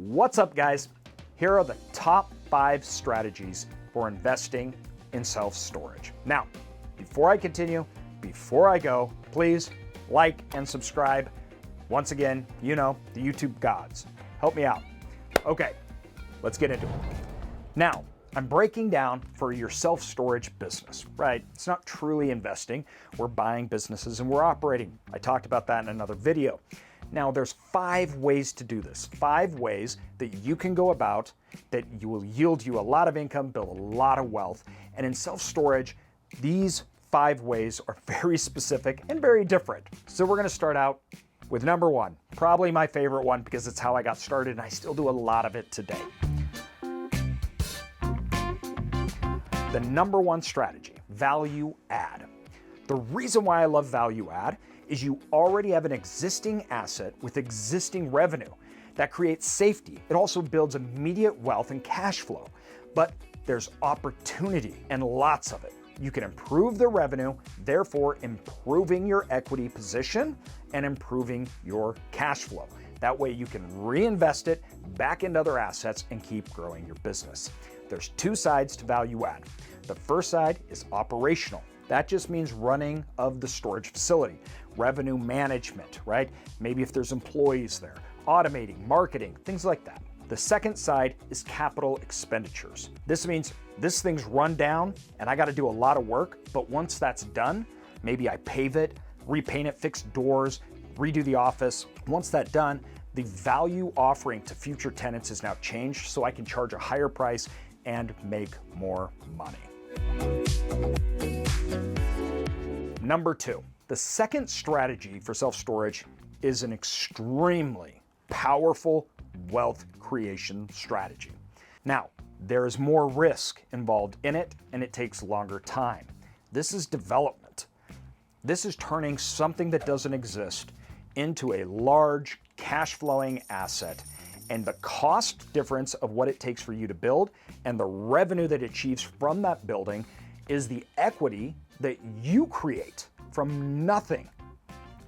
What's up, guys? Here are the top 5 strategies for investing in self-storage. Now, before I continue, before I go, please like and subscribe. Once again, you know, the YouTube gods. Help me out. Okay, let's get into it. Now, I'm breaking down for your self-storage business, right? It's not truly investing. We're buying businesses and we're operating. I talked about that in another video. Now, there's 5 ways to do this. 5 ways that you can go about that you will yield you a lot of income, build a lot of wealth. And in self-storage, these 5 ways are very specific and very different. So we're gonna start out with number 1, probably my favorite one because it's how I got started and I still do a lot of it today. The number 1 strategy, value add. The reason why I love value add is you already have an existing asset with existing revenue. That creates safety. It also builds immediate wealth and cash flow. But there's opportunity and lots of it. You can improve the revenue, therefore improving your equity position and improving your cash flow. That way you can reinvest it back into other assets and keep growing your business. There's 2 sides to value add. The first side is operational. That just means running of the storage facility, revenue management, right? Maybe if there's employees there, automating, marketing, things like that. The second side is capital expenditures. This means this thing's run down and I got to do a lot of work, but once that's done, maybe I pave it, repaint it, fix doors, redo the office. Once that's done, the value offering to future tenants is now changed so I can charge a higher price and make more money. Number 2, the second strategy for self-storage is an extremely powerful wealth creation strategy. Now, there is more risk involved in it and it takes longer time. This is development. This is turning something that doesn't exist into a large cash flowing asset, and the cost difference of what it takes for you to build and the revenue that it achieves from that building is the equity that you create from nothing.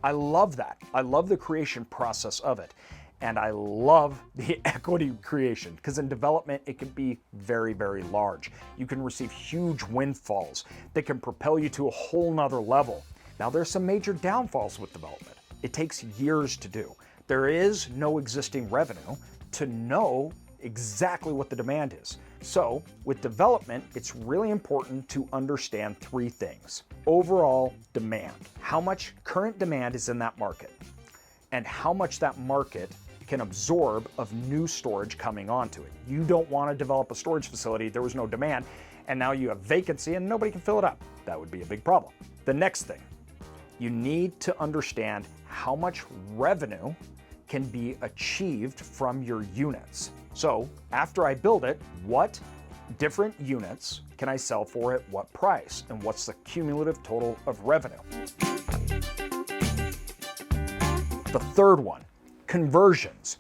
I love that. I love the creation process of it. And I love the equity creation because in development, it can be very, very large. You can receive huge windfalls that can propel you to a whole nother level. Now, there's some major downfalls with development. It takes years to do. There is no existing revenue to know exactly what the demand is. So with development, it's really important to understand 3 things. Overall demand, how much current demand is in that market, and how much that market can absorb of new storage coming onto it. You don't want to develop a storage facility, there was no demand, and now you have vacancy and nobody can fill it up. That would be a big problem. The next thing, you need to understand how much revenue can be achieved from your units. So after I build it, what different units can I sell for at what price? And what's the cumulative total of revenue? The third one, conversions.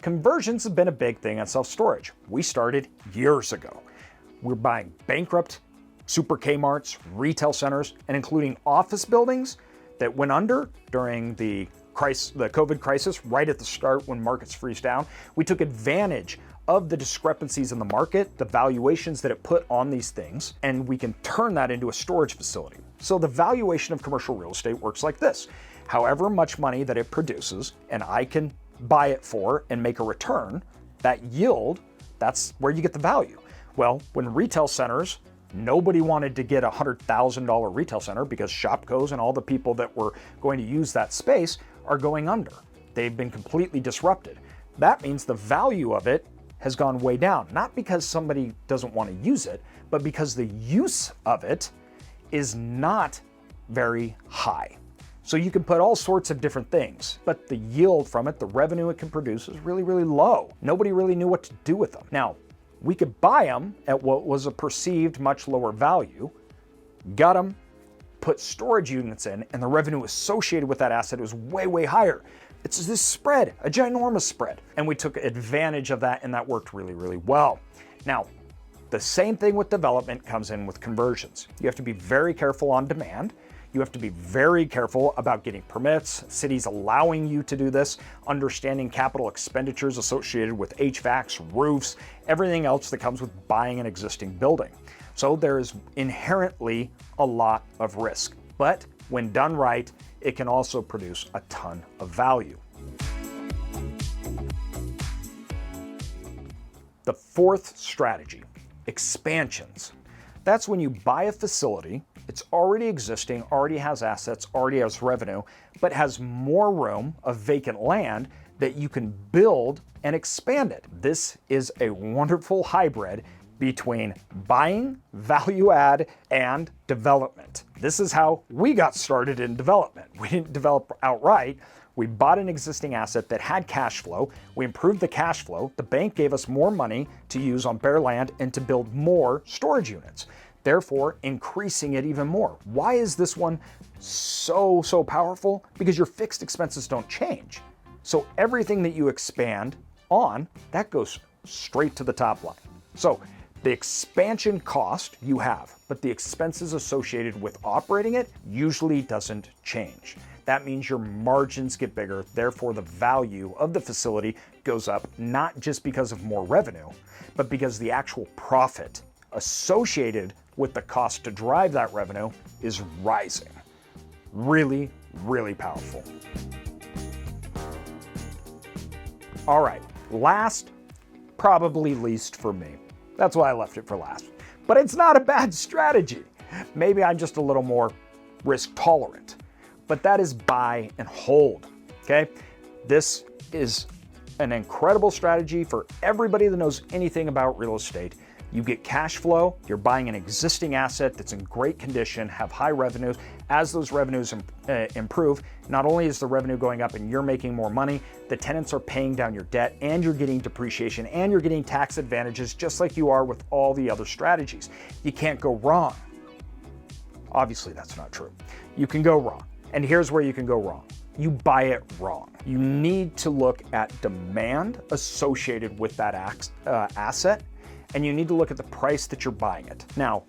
Conversions have been a big thing on self-storage. We started years ago. We're buying bankrupt super Kmarts, retail centers, and including office buildings that went under during the COVID crisis, right at the start when markets freeze down. We took advantage of the discrepancies in the market, the valuations that it put on these things, and we can turn that into a storage facility. So the valuation of commercial real estate works like this. However much money that it produces, and I can buy it for and make a return, that yield, that's where you get the value. Well, when retail centers, nobody wanted to get a $100,000 retail center because Shopkos and all the people that were going to use that space are going under. They've been completely disrupted. That means the value of it has gone way down, not because somebody doesn't want to use it, but because the use of it is not very high. So you can put all sorts of different things, but the yield from it, the revenue it can produce is really, really low. Nobody really knew what to do with them. Now, we could buy them at what was a perceived much lower value, got them, put storage units in, and the revenue associated with that asset was way, way higher. It's this spread, a ginormous spread. And we took advantage of that and that worked really, really well. Now, the same thing with development comes in with conversions. You have to be very careful on demand. You have to be very careful about getting permits, cities allowing you to do this, understanding capital expenditures associated with HVACs, roofs, everything else that comes with buying an existing building. So there is inherently a lot of risk, but when done right, it can also produce a ton of value. The fourth strategy, expansions. That's when you buy a facility, it's already existing, already has assets, already has revenue, but has more room of vacant land that you can build and expand it. This is a wonderful hybrid between buying, value add, and development. This is how we got started in development. We didn't develop outright. We bought an existing asset that had cash flow. We improved the cash flow. The bank gave us more money to use on bare land and to build more storage units, therefore increasing it even more. Why is this one so powerful? Because your fixed expenses don't change. So everything that you expand on, that goes straight to the top line. So the expansion cost you have, but the expenses associated with operating it usually doesn't change. That means your margins get bigger, therefore the value of the facility goes up, not just because of more revenue, but because the actual profit associated with the cost to drive that revenue is rising. Really, really powerful. All right, last, probably least for me. That's why I left it for last. But it's not a bad strategy. Maybe I'm just a little more risk tolerant. But that is buy and hold, okay? This is an incredible strategy for everybody that knows anything about real estate. You get cash flow, you're buying an existing asset that's in great condition, have high revenues. As those revenues improve, not only is the revenue going up and you're making more money, the tenants are paying down your debt and you're getting depreciation and you're getting tax advantages just like you are with all the other strategies. You can't go wrong. Obviously, that's not true. You can go wrong. And here's where you can go wrong. You buy it wrong. You need to look at demand associated with that asset, and you need to look at the price that you're buying it. Now,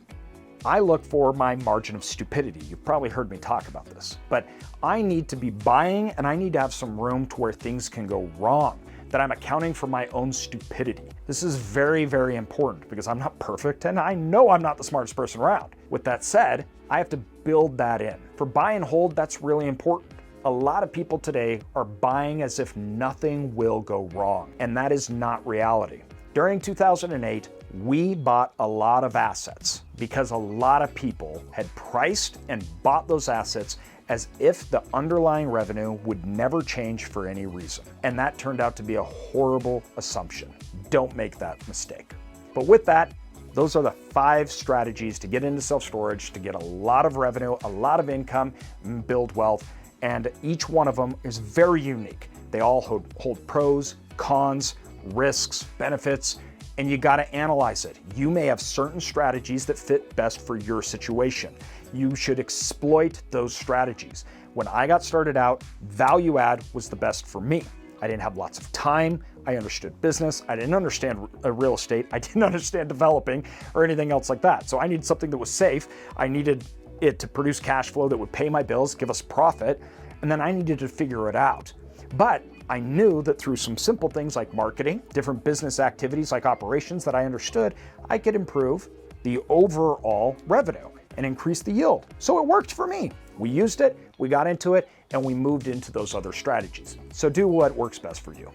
I look for my margin of stupidity. You've probably heard me talk about this, but I need to be buying and I need to have some room to where things can go wrong, that I'm accounting for my own stupidity. This is very, very important because I'm not perfect and I know I'm not the smartest person around. With that said, I have to build that in. For buy and hold, that's really important. A lot of people today are buying as if nothing will go wrong, and that is not reality. During 2008, we bought a lot of assets because a lot of people had priced and bought those assets as if the underlying revenue would never change for any reason. And that turned out to be a horrible assumption. Don't make that mistake. But with that, those are the 5 strategies to get into self-storage, to get a lot of revenue, a lot of income, and build wealth. And each one of them is very unique. They all hold pros, cons, risks, benefits, and you gotta analyze it. You may have certain strategies that fit best for your situation. You should exploit those strategies. When I got started out, value add was the best for me. I didn't have lots of time. I understood business. I didn't understand real estate. I didn't understand developing or anything else like that. So I needed something that was safe. I needed it to produce cash flow that would pay my bills, give us profit, and then I needed to figure it out. But I knew that through some simple things like marketing, different business activities like operations that I understood, I could improve the overall revenue and increase the yield. So it worked for me. We used it, we got into it, and we moved into those other strategies. So do what works best for you.